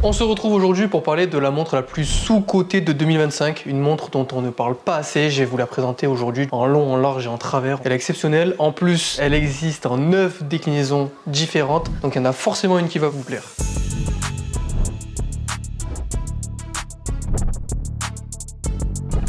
On se retrouve aujourd'hui pour parler de la montre la plus sous-cotée de 2025, une montre dont on ne parle pas assez. Je vais vous la présenter aujourd'hui en long, en large et en travers. Elle est exceptionnelle. En plus, elle existe en 9 déclinaisons différentes, donc il y en a forcément une qui va vous plaire.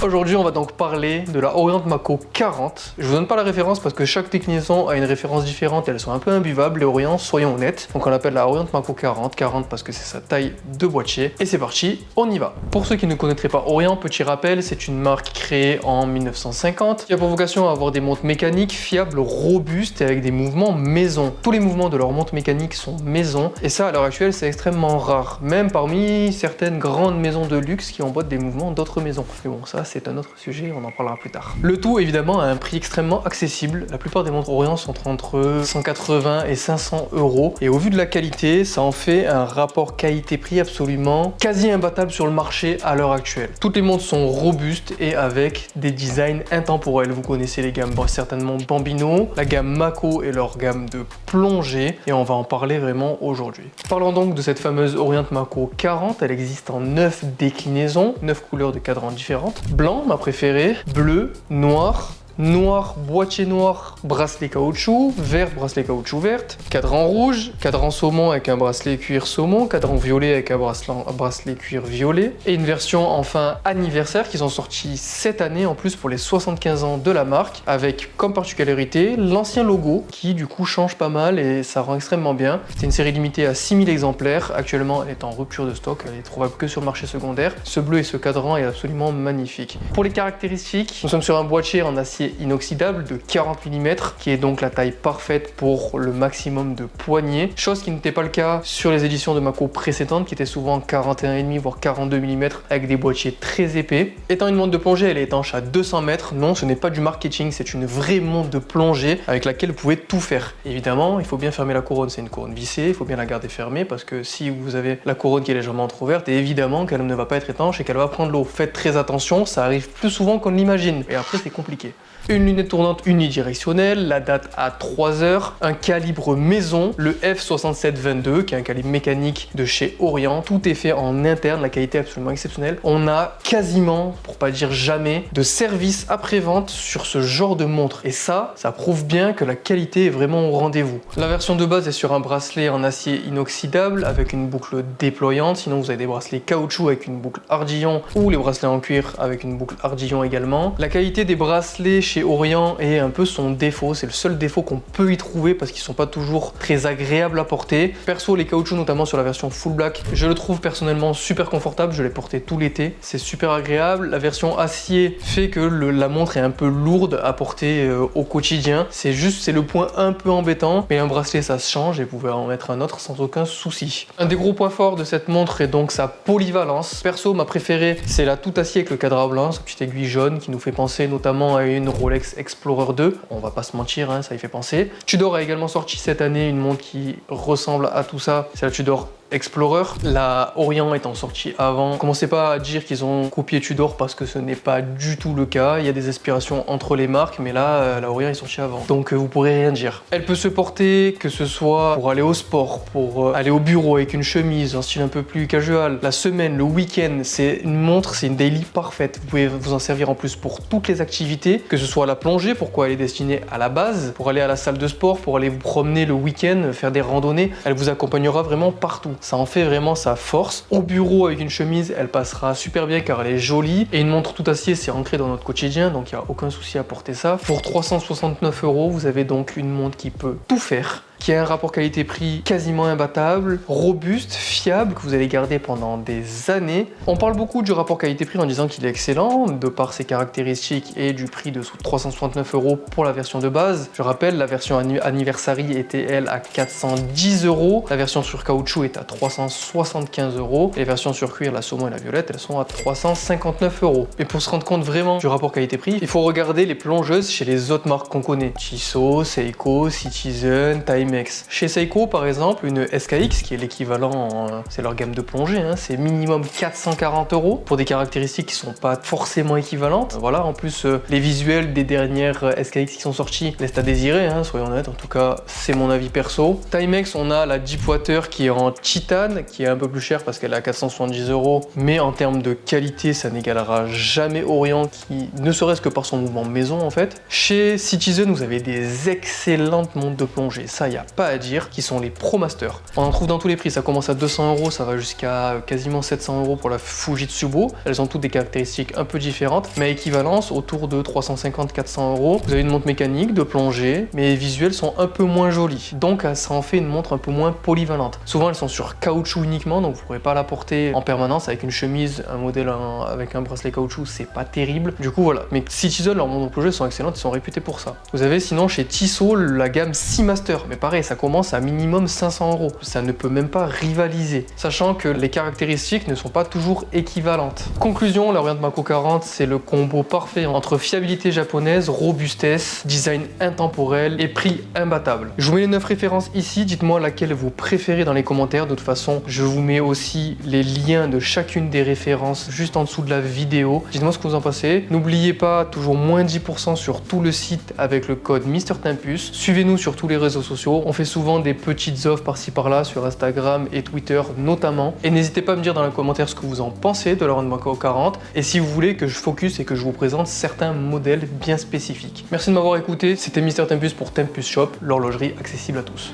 Aujourd'hui, on va donc parler de la Orient Mako 40. Je vous donne pas la référence parce que chaque déclinaison a une référence différente et elles sont un peu imbuvables, les Orients, soyons honnêtes. Donc on l'appelle la Orient Mako 40, 40 parce que c'est sa taille de boîtier. Et c'est parti, on y va. Pour ceux qui ne connaîtraient pas Orient, petit rappel, c'est une marque créée en 1950 qui a pour vocation à avoir des montres mécaniques fiables, robustes et avec des mouvements maison. Tous les mouvements de leurs montres mécaniques sont maison et ça à l'heure actuelle c'est extrêmement rare, même parmi certaines grandes maisons de luxe qui emboîtent des mouvements d'autres maisons. Mais bon, ça c'est un autre sujet, on en parlera plus tard. Le tout évidemment à un prix extrêmement accessible. La plupart des montres Orient sont entre 180 et 500 euros et au vu de la qualité, ça en fait un rapport qualité-prix absolument quasi imbattable sur le marché à l'heure actuelle. Toutes les montres sont robustes et avec des designs intemporels. Vous connaissez les gammes certainement Bambino, la gamme Mako et leur gamme de plongée et on va en parler vraiment aujourd'hui. Parlons donc de cette fameuse Orient Mako 40. Elle existe en 9 déclinaisons, 9 couleurs de cadrans différentes. Blanc, ma préférée, bleu, noir, noir, boîtier noir, bracelet caoutchouc, vert, bracelet caoutchouc verte, cadran rouge, cadran saumon avec un bracelet cuir saumon, cadran violet avec un bracelet cuir violet, et une version enfin anniversaire qui sont sortis cette année en plus pour les 75 ans de la marque, avec comme particularité l'ancien logo qui du coup change pas mal et ça rend extrêmement bien. C'est une série limitée à 6000 exemplaires, actuellement elle est en rupture de stock, elle est trouvable que sur le marché secondaire. Ce bleu et ce cadran est absolument magnifique. Pour les caractéristiques, nous sommes sur un boîtier en acier inoxydable de 40 mm qui est donc la taille parfaite pour le maximum de poignées, chose qui n'était pas le cas sur les éditions de Mako précédentes qui étaient souvent 41,5 voire 42 mm avec des boîtiers très épais. Étant une montre de plongée, elle est étanche à 200 mètres. Non, ce n'est pas du marketing, c'est une vraie montre de plongée avec laquelle vous pouvez tout faire. Évidemment, il faut bien fermer la couronne, c'est une couronne vissée, il faut bien la garder fermée parce que si vous avez la couronne qui est légèrement entrouverte, évidemment qu'elle ne va pas être étanche et qu'elle va prendre l'eau. Faites très attention, ça arrive plus souvent qu'on l'imagine et après c'est compliqué. Une lunette tournante unidirectionnelle, la date à 3 heures, un calibre maison, le F6722 qui est un calibre mécanique de chez Orient. Tout est fait en interne, la qualité est absolument exceptionnelle. On a quasiment, pour pas dire jamais, de service après-vente sur ce genre de montre. Et ça prouve bien que la qualité est vraiment au rendez-vous. La version de base est sur un bracelet en acier inoxydable avec une boucle déployante. Sinon vous avez des bracelets caoutchouc avec une boucle ardillon ou les bracelets en cuir avec une boucle ardillon également. La qualité des bracelets chez Orient est un peu son défaut, c'est le seul défaut qu'on peut y trouver parce qu'ils sont pas toujours très agréables à porter. Perso, les caoutchoucs notamment sur la version full black, je le trouve personnellement super confortable, je l'ai porté tout l'été, c'est super agréable. La version acier fait que la montre est un peu lourde à porter au quotidien, c'est le point un peu embêtant, mais un bracelet ça se change et vous pouvez en mettre un autre sans aucun souci. Un des gros points forts de cette montre est donc sa polyvalence. Perso, ma préférée c'est la tout acier avec le cadran blanc, cette petite aiguille jaune qui nous fait penser notamment à une Rolex Explorer 2, on va pas se mentir, hein, ça y fait penser. Tudor a également sorti cette année une montre qui ressemble à tout ça, c'est la Tudor Explorer. La Orient étant sortie avant, commencez pas à dire qu'ils ont copié Tudor parce que ce n'est pas du tout le cas. Il y a des inspirations entre les marques, mais là, la Orient est sortie avant. Donc vous pourrez rien dire. Elle peut se porter que ce soit pour aller au sport, pour aller au bureau avec une chemise, un style un peu plus casual, la semaine, le week-end. C'est une montre, c'est une daily parfaite. Vous pouvez vous en servir en plus pour toutes les activités, que ce soit la plongée, pourquoi elle est destinée à la base, pour aller à la salle de sport, pour aller vous promener le week-end, faire des randonnées. Elle vous accompagnera vraiment partout. Ça en fait vraiment sa force. Au bureau avec une chemise, elle passera super bien car elle est jolie. Et une montre tout acier, c'est ancré dans notre quotidien, donc il n'y a aucun souci à porter ça. Pour 369 €, vous avez donc une montre qui peut tout faire, qui a un rapport qualité-prix quasiment imbattable, robuste, fiable, que vous allez garder pendant des années. On parle beaucoup du rapport qualité-prix en disant qu'il est excellent, de par ses caractéristiques et du prix de 369 € pour la version de base. Je rappelle, la version Anniversary était elle à 410 €, la version sur caoutchouc est à 375 €, et les versions sur cuir, la saumon et la violette, elles sont à 359 €. Et pour se rendre compte vraiment du rapport qualité-prix, il faut regarder les plongeuses chez les autres marques qu'on connaît. Tissot, Seiko, Citizen, Time Timex. Chez Seiko par exemple, une SKX qui est l'équivalent, c'est leur gamme de plongée, hein, c'est minimum 440 € pour des caractéristiques qui sont pas forcément équivalentes. Voilà, en plus les visuels des dernières SKX qui sont sortis laissent à désirer, hein, soyons honnêtes, en tout cas c'est mon avis perso. Timex, on a la Deepwater qui est en titane, qui est un peu plus chère parce qu'elle est à 470 €, mais en termes de qualité ça n'égalera jamais Orient, qui ne serait-ce que par son mouvement maison en fait. Chez Citizen, vous avez des excellentes montres de plongée, ça y a pas à dire, qui sont les ProMaster. On en trouve dans tous les prix, ça commence à 200 €, ça va jusqu'à quasiment 700 € pour la Fujitsubo. Elles ont toutes des caractéristiques un peu différentes, mais à équivalence autour de 350-400 €. Vous avez une montre mécanique de plongée, mais les visuels sont un peu moins jolis, donc ça en fait une montre un peu moins polyvalente. Souvent elles sont sur caoutchouc uniquement, donc vous ne pourrez pas la porter en permanence avec une chemise, un modèle avec un bracelet caoutchouc, c'est pas terrible. Du coup voilà, mais Citizen, leurs montres de plongée sont excellentes, ils sont réputés pour ça. Vous avez sinon chez Tissot la gamme Seamaster, mais pareil, ça commence à minimum 500 €. Ça ne peut même pas rivaliser, sachant que les caractéristiques ne sont pas toujours équivalentes. Conclusion, l'Orient Mako 40, c'est le combo parfait entre fiabilité japonaise, robustesse, design intemporel et prix imbattable. Je vous mets les 9 références ici, dites-moi laquelle vous préférez dans les commentaires. De toute façon, je vous mets aussi les liens de chacune des références juste en dessous de la vidéo. Dites-moi ce que vous en pensez. N'oubliez pas, toujours moins 10% sur tout le site avec le code MrTempus. Suivez-nous sur tous les réseaux sociaux. On fait souvent des petites offres par-ci par-là sur Instagram et Twitter notamment. Et n'hésitez pas à me dire dans les commentaires ce que vous en pensez de l'Orient Mako 40 et si vous voulez que je focus et que je vous présente certains modèles bien spécifiques. Merci de m'avoir écouté. C'était MrTempus pour Tempus Shop, l'horlogerie accessible à tous.